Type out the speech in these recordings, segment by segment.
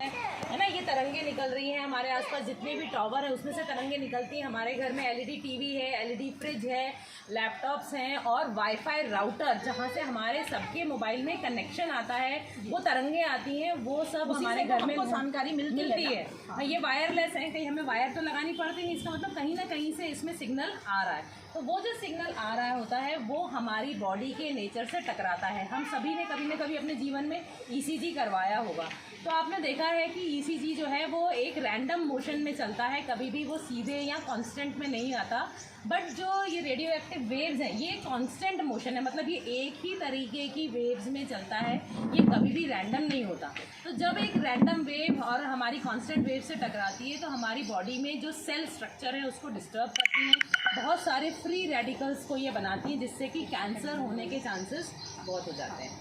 है ना, ये तरंगे निकल रही हैं हमारे आसपास जितने भी टावर है उसमें से तरंगे निकलती हैं। हमारे घर में एलईडी टीवी है, एलईडी फ्रिज है, लैपटॉप्स हैं और वाईफाई राउटर जहाँ से हमारे सबके मोबाइल में कनेक्शन आता है, वो तरंगे आती हैं, वो सब हमारे घर में जानकारी मिलती है। हाँ, ये वायरलेस है, कहीं हमें वायर तो लगानी पड़ती नहीं, इसका मतलब कहीं ना कहीं से इसमें सिग्नल आ रहा है। तो वो जो सिग्नल आ रहा होता है वो हमारी बॉडी के नेचर से टकराता है। हम सभी ने कभी ना कभी अपने जीवन में ईसीजी करवाया होगा, तो आपने देखा है कि ईसीजी जो है वो एक रैंडम मोशन में चलता है, कभी भी वो सीधे या कांस्टेंट में नहीं आता। बट जो ये रेडियो एक्टिव वेव्स हैं ये कांस्टेंट मोशन है, मतलब ये एक ही तरीके की वेव्स में चलता है, ये कभी भी रैंडम नहीं होता। तो जब एक रैंडम वेव और हमारी कांस्टेंट वेव से टकराती है तो हमारी बॉडी में जो सेल स्ट्रक्चर है उसको डिस्टर्ब करती है, बहुत सारे फ्री रेडिकल्स को ये बनाती हैं, जिससे कि कैंसर होने के चांसेस बहुत हो जाते हैं।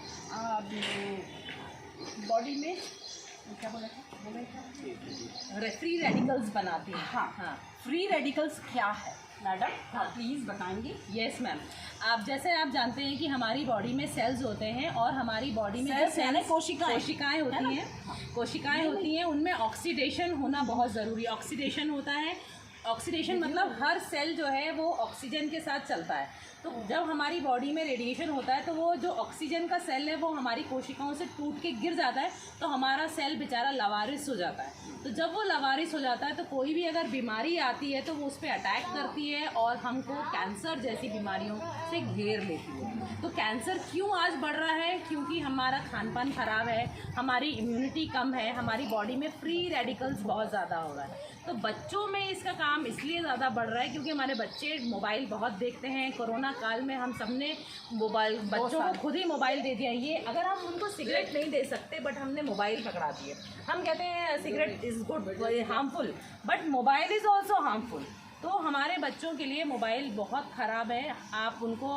बॉडी में क्या बोला फ्री रेडिकल्स बनाती हैं। हाँ, फ्री रेडिकल्स क्या है मैडम? हाँ प्लीज़ बताएंगी। यस मैम, आप जैसे आप जानते हैं कि हमारी बॉडी में सेल्स होते हैं और हमारी बॉडी में कोशिकाएं होती हैं, कोशिकाएं होती हैं, उनमें ऑक्सीडेशन होना बहुत ज़रूरी है। ऑक्सीडेशन होता है, ऑक्सीडेशन मतलब हर सेल जो है वो ऑक्सीजन के साथ चलता है। तो जब हमारी बॉडी में रेडिएशन होता है तो वो जो ऑक्सीजन का सेल है वो हमारी कोशिकाओं से टूट के गिर जाता है, तो हमारा सेल बेचारा लावारिस हो जाता है। तो जब वो लावारिस हो जाता है तो कोई भी अगर बीमारी आती है तो वो उस पर अटैक करती है और हमको कैंसर जैसी बीमारियों से घेर लेती है। तो कैंसर क्यों आज बढ़ रहा है? क्योंकि हमारा खान पान ख़राब है, हमारी इम्यूनिटी कम है, हमारी बॉडी में फ्री रेडिकल्स बहुत ज़्यादा हो रहा है। तो बच्चों में इसका काम इसलिए ज़्यादा बढ़ रहा है क्योंकि हमारे बच्चे मोबाइल बहुत देखते हैं। कोरोना काल में हम सब ने मोबाइल, बच्चों को खुद ही मोबाइल दे दिया। ये अगर हम उनको सिगरेट नहीं दे सकते बट हमने मोबाइल पकड़ा दिए। हम कहते हैं cigarette is good, harmful, but mobile is also harmful. तो हमारे बच्चों के लिए मोबाइल बहुत ख़राब है। आप उनको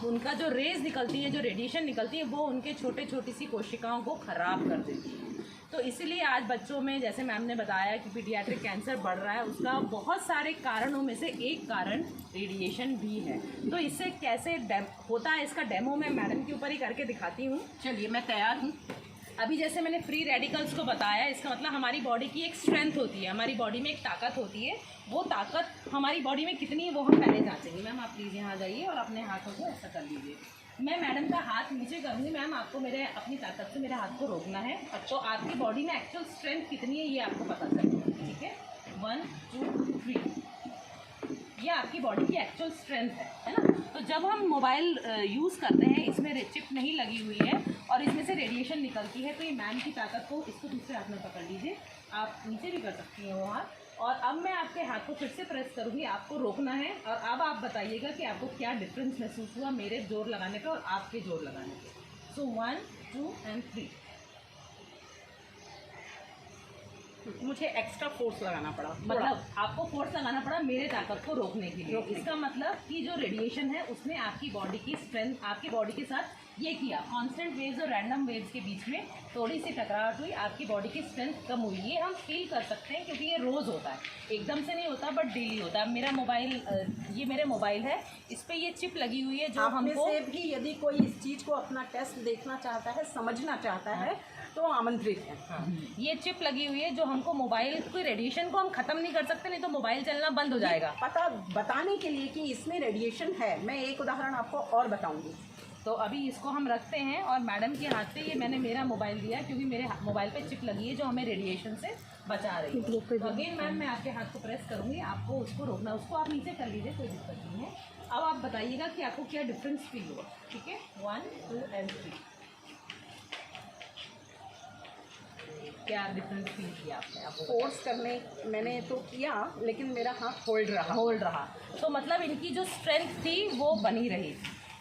उनका जो रेज़ निकलती है, जो रेडिएशन निकलती है, वो उनके छोटी सी कोशिकाओं को ख़राब कर देती है। तो इसीलिए आज बच्चों में, जैसे मैम ने बताया कि पीडियाट्रिक कैंसर बढ़ रहा है, उसका बहुत सारे कारणों में से एक कारण रेडिएशन भी है। तो इससे कैसे होता है इसका डेमो मैं मैडम के ऊपर ही करके दिखाती हूँ। चलिए मैं तैयार हूँ। अभी जैसे मैंने फ्री रेडिकल्स को बताया, इसका मतलब हमारी बॉडी की एक स्ट्रेंथ होती है, हमारी बॉडी में एक ताकत होती है। वो ताकत हमारी बॉडी में कितनी है वो हम पहले जांचेंगे। मैम आप प्लीज़ यहाँ जाइए और अपने हाथों को ऐसा कर लीजिए। मैं मैडम का हाथ नीचे करूँगी। मैम आपको मेरे अपनी ताकत से मेरे हाथ को रोकना है, तो आपकी बॉडी में एक्चुअल स्ट्रेंथ कितनी है ये आपको पता चलेगा। ठीक है, 1 2 3, ये आपकी बॉडी की एक्चुअल स्ट्रेंथ है ना। तो जब हम मोबाइल यूज़ करते हैं, इसमें चिप नहीं लगी हुई है और इसमें से रेडिएशन निकलती है, तो ये मैम की ताकत को, इसको दूसरे हाथ में पकड़ लीजिए। आप नीचे भी कर सकती हैं वो हाथ। और अब मैं आपके हाथ को फिर से प्रेस करूँगी, आपको रोकना है। और अब आप बताइएगा कि आपको क्या डिफरेंस महसूस हुआ मेरे जोर लगाने का और आपके जोर लगाने का। सो 1 2 एंड 3। मुझे एक्स्ट्रा फोर्स लगाना पड़ा, मतलब आपको फोर्स लगाना पड़ा मेरे ताकत को रोकने के लिए। इसका मतलब कि जो रेडिएशन है उसने आपकी बॉडी की स्ट्रेंथ, आपकी बॉडी के साथ ये किया। कांस्टेंट वेव्स और रैंडम वेव्स के बीच में थोड़ी सी टकराहट हुई, आपकी बॉडी की स्ट्रेंथ कम हुई। ये हम फील कर सकते हैं क्योंकि ये रोज़ होता है, एकदम से नहीं होता बट डेली होता है। मेरा मोबाइल, ये मेरे मोबाइल है, इस पर ये चिप लगी हुई है जो हमको से भी यदि कोई इस चीज़ को अपना टेस्ट देखना चाहता है, समझना चाहता है तो आमंत्रित है। हाँ, ये चिप लगी हुई है जो हमको मोबाइल के रेडिएशन को हम ख़त्म नहीं कर सकते, नहीं तो मोबाइल चलना बंद हो जाएगा। पता बताने के लिए कि इसमें रेडिएशन है, मैं एक उदाहरण आपको और बताऊंगी। तो अभी इसको हम रखते हैं और मैडम के हाथ से ये मैंने मेरा मोबाइल दिया क्योंकि मेरे मोबाइल पे चिप लगी है जो हमें रेडिएशन से बचा रही है। तो अगेन मैम मैं आपके हाथ को प्रेस करूँगी, आपको उसको रोकना, उसको आप नीचे कर लीजिए, कोई दिक्कत नहीं है। अब आप बताइएगा कि आपको क्या डिफरेंस फील हुआ। ठीक है, 1 2 एंड 3। क्या डिफरेंस फील किया आपने? आपको फोर्स करने मैंने तो किया लेकिन मेरा हाथ होल्ड रहा। तो मतलब इनकी जो स्ट्रेंथ थी वो बनी रही।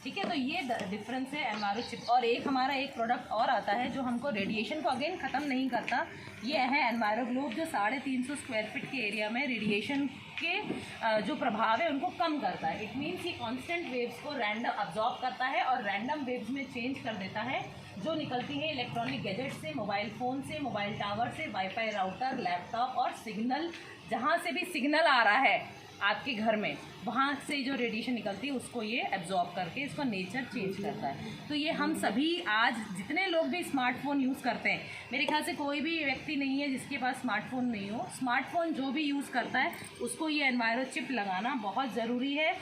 ठीक है, तो ये डिफरेंस है एनवायरो चिप। और एक हमारा एक प्रोडक्ट और आता है जो हमको रेडिएशन को अगेन ख़त्म नहीं करता। ये है एनवायरो ग्लोब, जो 350 स्क्वायर फीट के एरिया में रेडिएशन के जो प्रभाव है उनको कम करता है। इट मीन्स ये कांस्टेंट वेव्स को रैंडम अब्जॉर्ब करता है और रैंडम वेव्स में चेंज कर देता है, जो निकलती है इलेक्ट्रॉनिक गैजेट से, मोबाइल फ़ोन से, मोबाइल टावर से, वाईफाई राउटर, लैपटॉप और सिग्नल, जहाँ से भी सिग्नल आ रहा है आपके घर में, वहाँ से जो रेडिएशन निकलती है उसको ये एब्जॉर्ब करके इसको नेचर चेंज करता है। तो ये हम सभी आज जितने लोग भी स्मार्टफोन यूज़ करते हैं, मेरे ख्याल से कोई भी व्यक्ति नहीं है जिसके पास स्मार्टफोन नहीं हो। स्मार्टफोन जो भी यूज़ करता है उसको ये एनवायरो चिप लगाना बहुत ज़रूरी है,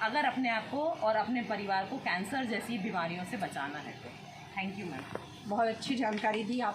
अगर अपने आप को और अपने परिवार को कैंसर जैसी बीमारियों से बचाना है तो। Thank you ma'am. बहुत अच्छी जानकारी दी आप।